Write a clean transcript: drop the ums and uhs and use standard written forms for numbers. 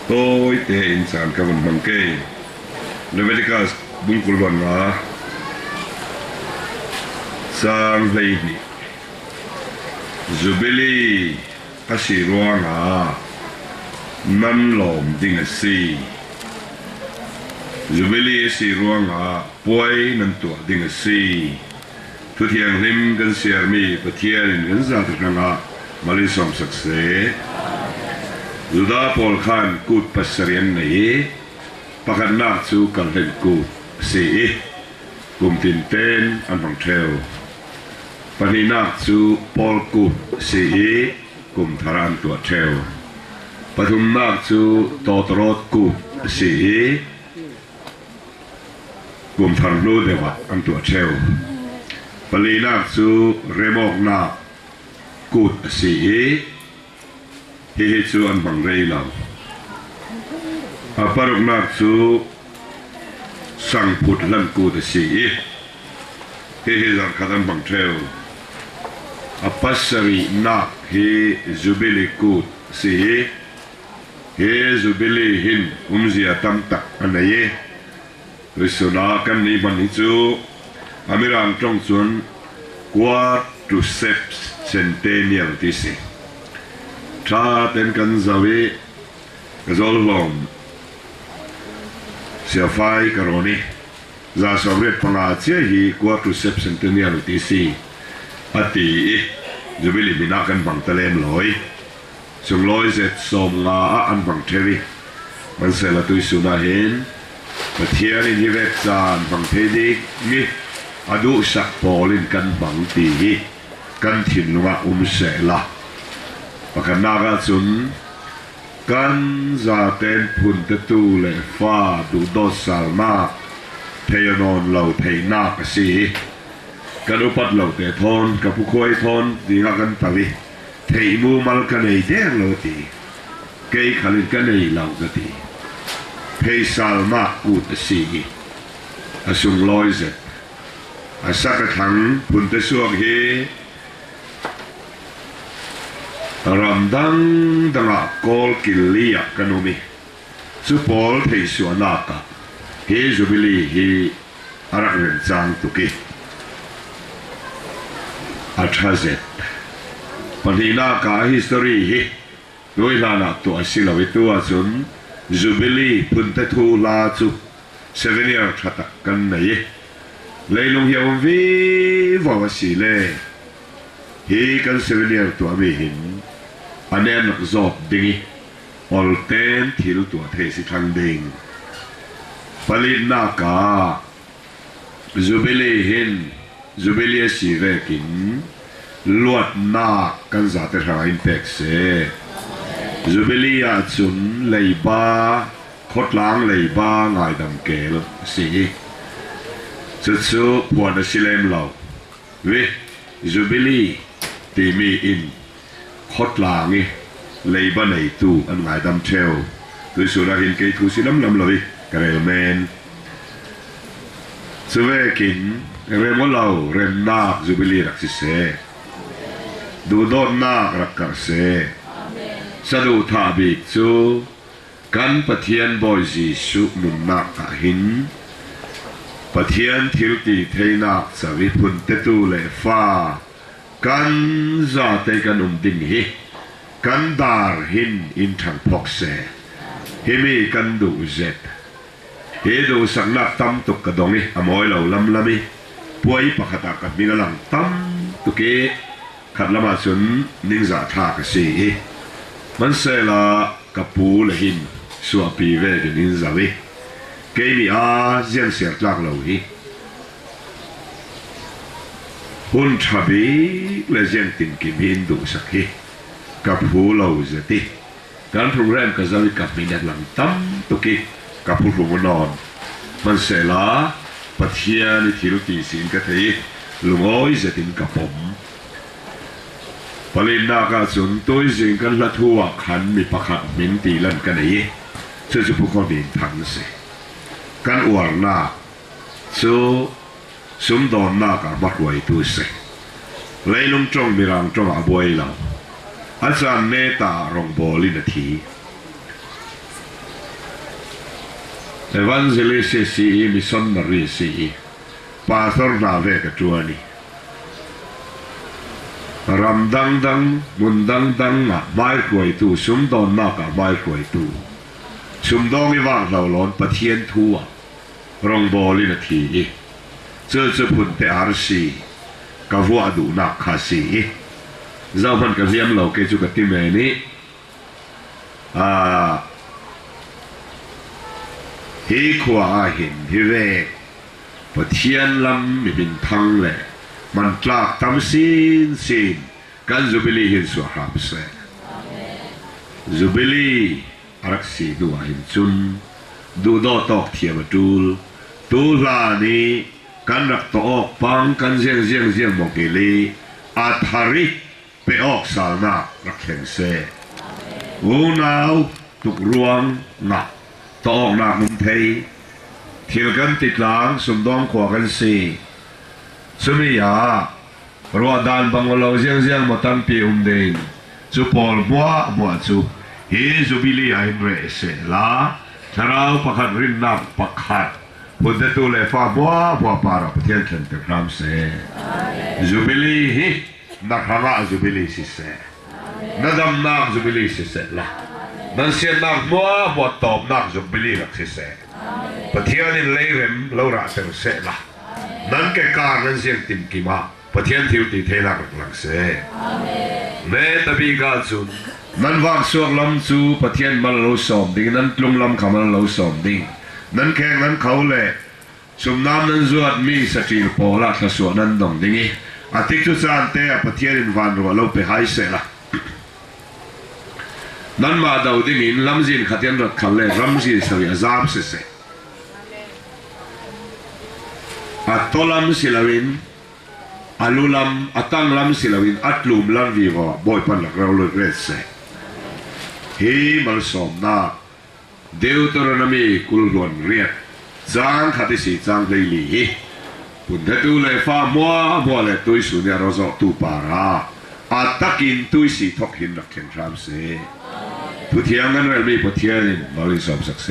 tôi te insan ka van bang ke Leviticus bungkul wan nga sang lei ni Jubilee asirwa nga nan lom ding si Jubilee asirwa nga poi nan tu ding si tu thiang lim kan siar mi pathian kan za ta nga mali som sakse Juda Paul Khan kut pasarian nei pakat nak chu kan len kut si kum tin ten an bang theu pani nak chu Paul kut si kum tharan tu theu pathum nak chu totrot kut si kum thar lu dewa an tu theu pali nak chu remok nak kut si hi chu an bang rei lau aparok nak chu sang put lan kut si hi zan khadan bang theu apasari nak hi Jubilee kut si hi Jubilee hin umzia tam tak anaye risona kan ni ban hi chu amirang trong chun quadriceps centennial ti si tha ten kan zawi zol lom sia fai karoni za sobret panga che hi quadriceps centennial ti si ati Jubilee bina kan bang talem loi chung loi zet som nga an bang thewi man sela tu suna hen pathian in hi vet chan bang thedi ni adu sak polin kan bang ti hi kan thin lunga sela pakan naga chun kan za ten phun te tu le fa du do salma theyanon lo theina ka si kan upat lo te thon ka pu khoi thon dinga kan tawi theimu mal ka nei der lo ti kei khalin ka nei lo ka ti thei salma ku te si asung loi ze asaka thang phun te suak hi ramdang danga kol kilia kanumi supol thei suanaka he Jubilee hi arak ren chang tuki athazet panina ka history hi noilana to asilawi tu achun Jubilee punte thu la chu 7 year thata kan nei leilung hiam vi wa si le hi kan 7 year tu ami hin anen zot dingi ol ten thil tu the si thang ding palina ka Jubilee hin Jubilee si vekin luat na kan za te rain tek se Jubilee a chun leiba khotlang leiba ngai dam kel si chu puan silem lo we Jubilee ti mi in khotlang ni leiba nei tu an ngai dam theu tu sura hin ke thu silam lam lowi karel men suvekin rem lo rem na Jubilee rak si se du don na rak kar se sadu tha bi chu kan pathian boy ji su mun na ka hin pathian thil ti theina sawi phun te tu le fa kan za te kan ding hi kan dar hin in thang phok se hemi kan du zet he do sang na tam tuk ka dongi amoy lo lam lami puai pakhata ka minalang tam tuke khat lama sun ningza tha ka si man se la kapu le hin suwa pi ve de ninza we ke mi a zian ser tlak lo hi hun thabi le zian tin kim hin du sak hi kapu lo zati kan program ka zawi kap minat lang tam tuki kapu lu non man se la pathian ni thil ti sin ka thei lungoi zatin kapom palina ka chun toi jing kan la thuwa khan mi pakhat min ti lan ka nei chu chu ko din thang se kan uar na chu sum don na ka mat wai tu se leilung trong mirang trong aboi la achan meta rong boli na thi evangelist si missionary si pastor na ve ka tuani ram dang dang mun dang dang na mai koi tu sum don na ka mai koi tu sum dong i wang lo lon pathian thu rong boli na thi ce pun te ar si ka vua du na kha si zau man ka ziam lo ke chu ka ti me ni hi khwa a hin hi ve pathian lam mi bin thang leมันกลากทำสินกันจุบิลีหินสวารับเสจุบิลีรักสีดูหินจุนดูดอตอกเทียมตูลานีกันรักตอกปังกันเจียงบอกเกลีอาทาริไปออกสาลนารักแข่งเสอูนาวตุกรวงหนักตอกหนักมุมเทยเที่ยวกันติดหลังสมดองขวากันสีสมัยรัวดานบังวลาวเจียงมาตั้งปีเดินจูปอลบัวจูเฮจูบิลีไอเรเซลาทาราวปักรินนับปักขัดพุทธตูเลฟ้าบัวปาราประเทศเข็นตึกรามเซจูบิลีฮินักฮาระจูบิลีสิเซนัดำนักจูบิลีสิเซละนั่นเสียนักบัวตอบนักจูบิลีรักสิเซประเทศนี้เลเรมเราราเซลเซละนั่นแกการนั้นเสียงติมกิมาประเทศทิวติเทนักหลังเสเนตบีกาจุนนั่นวางสวกลำจูประเทศมันเราสอมดิ่งนั้นกลุ่มลำเขามันเราสอมดิ่งนั่นแข่งนั้นเขาเลยสุมน้ำนั้นจวดมีสติลโพลักสวนั้นดงดิ่งอาทิตย์ทุกสันเตะประเทศอินวันรัวเราไปหายเสละนั่นมาดาวดิ่งลำจินขัดยันรักขันเลยลำจินสวีอาซามเสอัตลัมศิลวินอัลุลัมอัตังลัมศิลวินอัตลุมลัมวีวะบ่อยปันหลักเราเลยเรศเซฮีมัลสอมนาเดวตรนามีกุลรวนเรียดจางขัดสิจางเลยลีปุนเทตุเลยฟ้ามัวเลยตุยสุนียเราจะตูปาราอัตตะกินตุยสีทอกหินหลักแข่งรามเซผู้เทียงกันเรื่องมีผู้เทียงมาลิสอมสักเซ